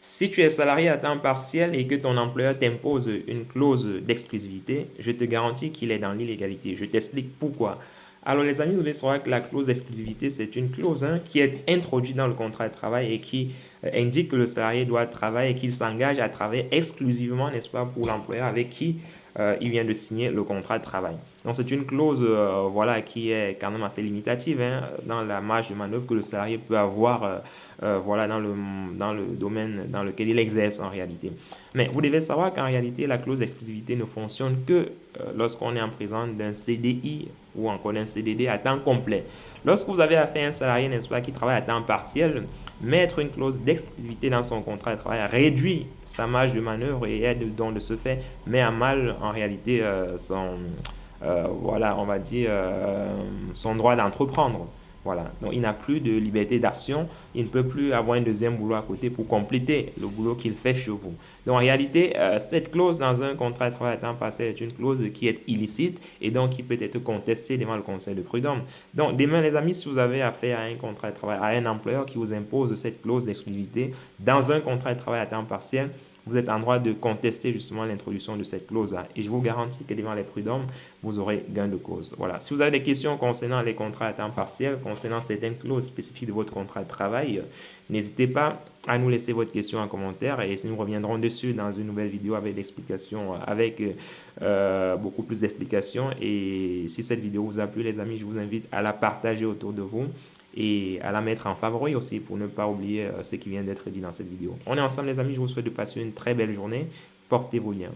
Si tu es salarié à temps partiel et que ton employeur t'impose une clause d'exclusivité, je te garantis qu'il est dans l'illégalité. Je t'explique pourquoi. Alors les amis, vous devez savoir que la clause d'exclusivité, c'est une clause qui est introduite dans le contrat de travail et qui indique que le salarié doit travailler et qu'il s'engage à travailler exclusivement, n'est-ce pas, pour l'employeur avec qui il vient de signer le contrat de travail. Donc c'est une clause voilà, qui est quand même assez limitative dans la marge de manœuvre que le salarié peut avoir voilà, dans le domaine dans lequel il exerce en réalité. Mais vous devez savoir qu'en réalité, la clause d'exclusivité ne fonctionne que lorsqu'on est en présence d'un CDI ou encore d'un CDD à temps complet. Lorsque vous avez affaire à un salarié, n'est-ce pas, qui travaille à temps partiel, mettre une clause d'exclusivité dans son contrat de travail réduit sa marge de manœuvre et aide donc de ce fait met à mal en réalité voilà, on va dire, son droit d'entreprendre. Voilà. Donc, il n'a plus de liberté d'action. Il ne peut plus avoir un deuxième boulot à côté pour compléter le boulot qu'il fait chez vous. Donc, en réalité, cette clause dans un contrat de travail à temps partiel est une clause qui est illicite et donc qui peut être contestée devant le conseil de prud'homme. Donc, demain, les amis, si vous avez affaire à un contrat de travail, à un employeur qui vous impose cette clause d'exclusivité dans un contrat de travail à temps partiel, vous êtes en droit de contester justement l'introduction de cette clause-là. Et je vous garantis que devant les prud'hommes, vous aurez gain de cause. Voilà. Si vous avez des questions concernant les contrats à temps partiel, concernant certaines clauses spécifiques de votre contrat de travail, n'hésitez pas à nous laisser votre question en commentaire et nous reviendrons dessus dans une nouvelle vidéo avec d'explications, avec beaucoup plus d'explications. Et si cette vidéo vous a plu, les amis, je vous invite à la partager autour de vous et à la mettre en favori aussi pour ne pas oublier ce qui vient d'être dit dans cette vidéo. On est ensemble les amis, je vous souhaite de passer une très belle journée. Portez-vous bien.